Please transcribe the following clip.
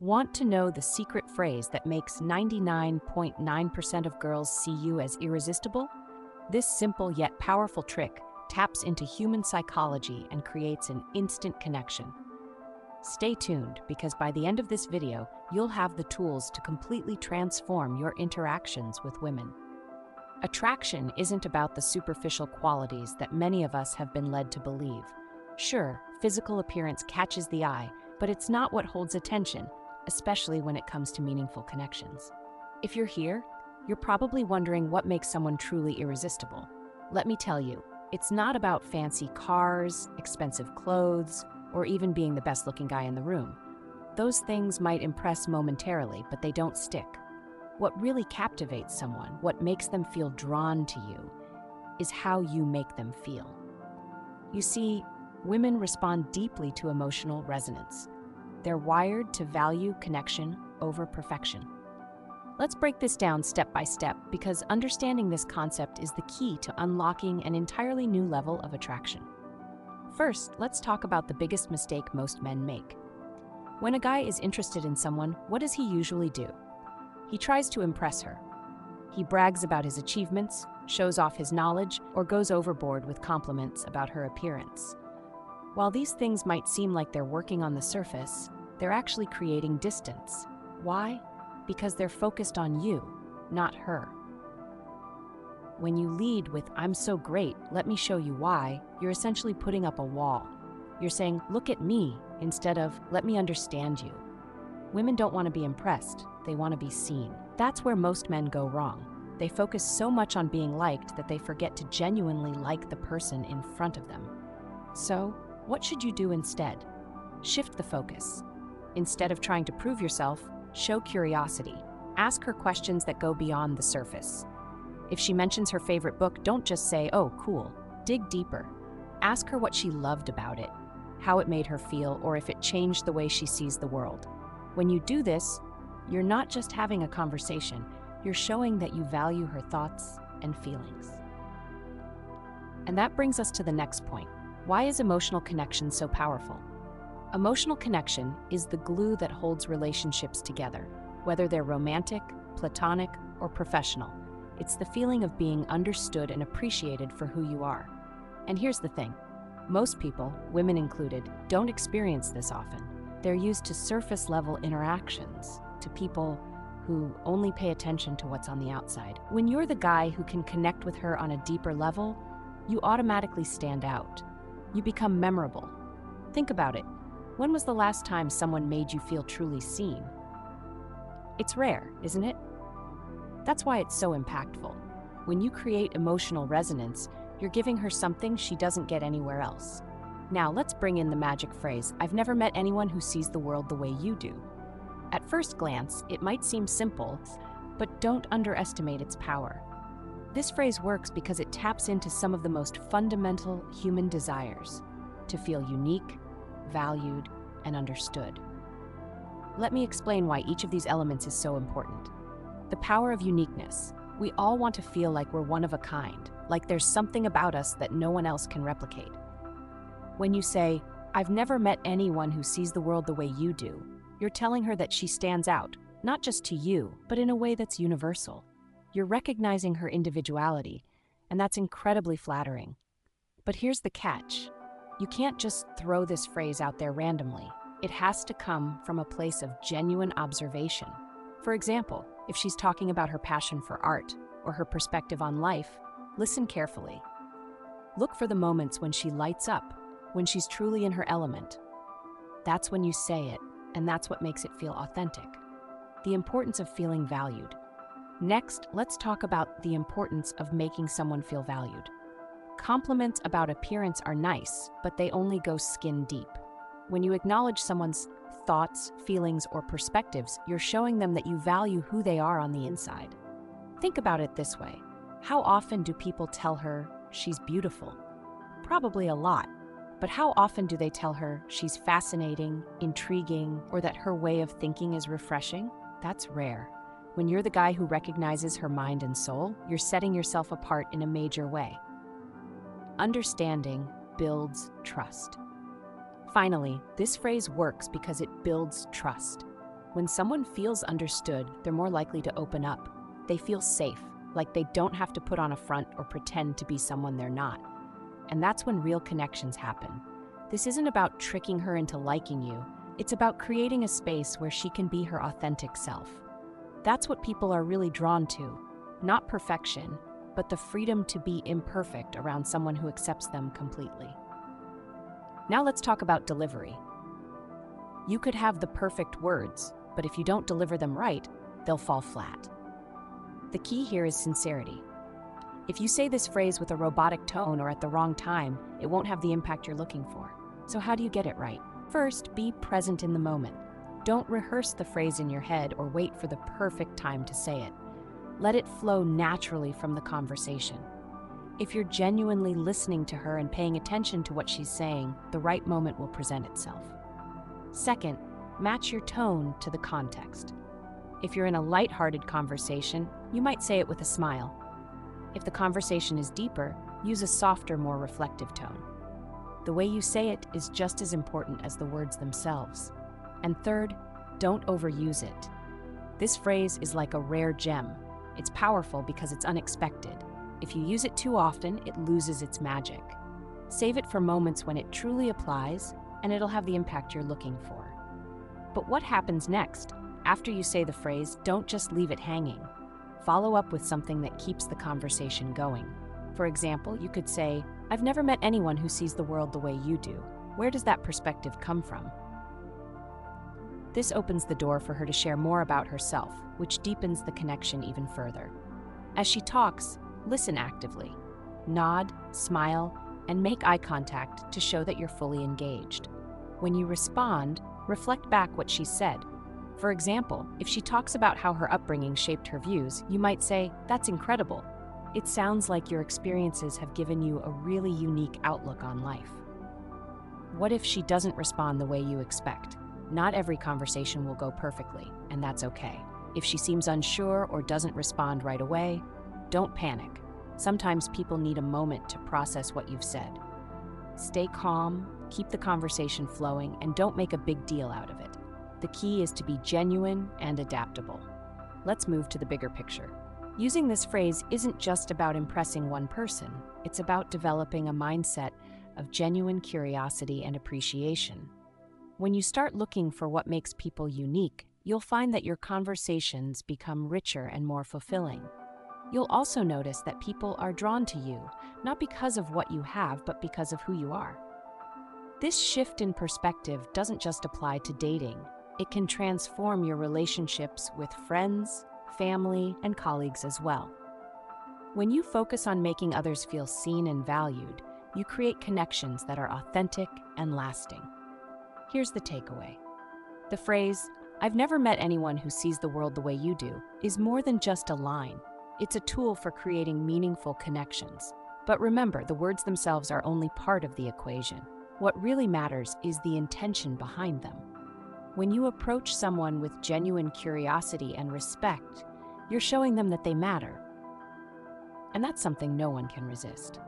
Want to know the secret phrase that makes 99.9% of girls see you as irresistible? This simple yet powerful trick taps into human psychology and creates an instant connection. Stay tuned because by the end of this video, you'll have the tools to completely transform your interactions with women. Attraction isn't about the superficial qualities that many of us have been led to believe. Sure, physical appearance catches the eye, but it's not what holds attention, especially when it comes to meaningful connections. If you're here, you're probably wondering what makes someone truly irresistible. Let me tell you, it's not about fancy cars, expensive clothes, or even being the best-looking guy in the room. Those things might impress momentarily, but they don't stick. What really captivates someone, what makes them feel drawn to you, is how you make them feel. You see, women respond deeply to emotional resonance. They're wired to value connection over perfection. Let's break this down step by step because understanding this concept is the key to unlocking an entirely new level of attraction. First, let's talk about the biggest mistake most men make. When a guy is interested in someone, what does he usually do? He tries to impress her. He brags about his achievements, shows off his knowledge, or goes overboard with compliments about her appearance. While these things might seem like they're working on the surface, they're actually creating distance. Why? Because they're focused on you, not her. When you lead with, "I'm so great, let me show you why," you're essentially putting up a wall. You're saying, "Look at me," instead of, "Let me understand you." Women don't want to be impressed, they want to be seen. That's where most men go wrong. They focus so much on being liked that they forget to genuinely like the person in front of them. So, what should you do instead? Shift the focus. Instead of trying to prove yourself, show curiosity. Ask her questions that go beyond the surface. If she mentions her favorite book, don't just say, "Oh, cool." Dig deeper. Ask her what she loved about it, how it made her feel, or if it changed the way she sees the world. When you do this, you're not just having a conversation, you're showing that you value her thoughts and feelings. And that brings us to the next point. Why is emotional connection so powerful? Emotional connection is the glue that holds relationships together, whether they're romantic, platonic, or professional. It's the feeling of being understood and appreciated for who you are. And here's the thing. Most people, women included, don't experience this often. They're used to surface-level interactions, to people who only pay attention to what's on the outside. When you're the guy who can connect with her on a deeper level, you automatically stand out. You become memorable. Think about it. When was the last time someone made you feel truly seen? It's rare, isn't it? That's why it's so impactful. When you create emotional resonance, you're giving her something she doesn't get anywhere else. Now let's bring in the magic phrase, "I've never met anyone who sees the world the way you do." At first glance, it might seem simple, but don't underestimate its power. This phrase works because it taps into some of the most fundamental human desires, to feel unique, valued, and understood. Let me explain why each of these elements is so important. The power of uniqueness. We all want to feel like we're one of a kind, like there's something about us that no one else can replicate. When you say, "I've never met anyone who sees the world the way you do," you're telling her that she stands out, not just to you, but in a way that's universal. You're recognizing her individuality, and that's incredibly flattering. But here's the catch. You can't just throw this phrase out there randomly. It has to come from a place of genuine observation. For example, if she's talking about her passion for art or her perspective on life, listen carefully. Look for the moments when she lights up, when she's truly in her element. That's when you say it, and that's what makes it feel authentic. The importance of feeling valued. Next, let's talk about the importance of making someone feel valued. Compliments about appearance are nice, but they only go skin deep. When you acknowledge someone's thoughts, feelings, or perspectives, you're showing them that you value who they are on the inside. Think about it this way. How often do people tell her she's beautiful? Probably a lot. But how often do they tell her she's fascinating, intriguing, or that her way of thinking is refreshing? That's rare. When you're the guy who recognizes her mind and soul, you're setting yourself apart in a major way. Understanding builds trust. Finally, this phrase works because it builds trust. When someone feels understood, they're more likely to open up. They feel safe, like they don't have to put on a front or pretend to be someone they're not. And that's when real connections happen. This isn't about tricking her into liking you. It's about creating a space where she can be her authentic self. That's what people are really drawn to. Not perfection, but the freedom to be imperfect around someone who accepts them completely. Now let's talk about delivery. You could have the perfect words, but if you don't deliver them right, they'll fall flat. The key here is sincerity. If you say this phrase with a robotic tone or at the wrong time, it won't have the impact you're looking for. So how do you get it right? First, be present in the moment. Don't rehearse the phrase in your head or wait for the perfect time to say it. Let it flow naturally from the conversation. If you're genuinely listening to her and paying attention to what she's saying, the right moment will present itself. Second, match your tone to the context. If you're in a lighthearted conversation, you might say it with a smile. If the conversation is deeper, use a softer, more reflective tone. The way you say it is just as important as the words themselves. And third, don't overuse it. This phrase is like a rare gem. It's powerful because it's unexpected. If you use it too often, it loses its magic. Save it for moments when it truly applies, and it'll have the impact you're looking for. But what happens next? After you say the phrase, don't just leave it hanging. Follow up with something that keeps the conversation going. For example, you could say, "I've never met anyone who sees the world the way you do. Where does that perspective come from?" This opens the door for her to share more about herself, which deepens the connection even further. As she talks, listen actively. Nod, smile, and make eye contact to show that you're fully engaged. When you respond, reflect back what she said. For example, if she talks about how her upbringing shaped her views, you might say, "That's incredible. It sounds like your experiences have given you a really unique outlook on life." What if she doesn't respond the way you expect? Not every conversation will go perfectly, and that's okay. If she seems unsure or doesn't respond right away, don't panic. Sometimes people need a moment to process what you've said. Stay calm, keep the conversation flowing, and don't make a big deal out of it. The key is to be genuine and adaptable. Let's move to the bigger picture. Using this phrase isn't just about impressing one person. It's about developing a mindset of genuine curiosity and appreciation. When you start looking for what makes people unique, you'll find that your conversations become richer and more fulfilling. You'll also notice that people are drawn to you, not because of what you have, but because of who you are. This shift in perspective doesn't just apply to dating. It can transform your relationships with friends, family, and colleagues as well. When you focus on making others feel seen and valued, you create connections that are authentic and lasting. Here's the takeaway. The phrase, "I've never met anyone who sees the world the way you do," is more than just a line. It's a tool for creating meaningful connections. But remember, the words themselves are only part of the equation. What really matters is the intention behind them. When you approach someone with genuine curiosity and respect, you're showing them that they matter. And that's something no one can resist.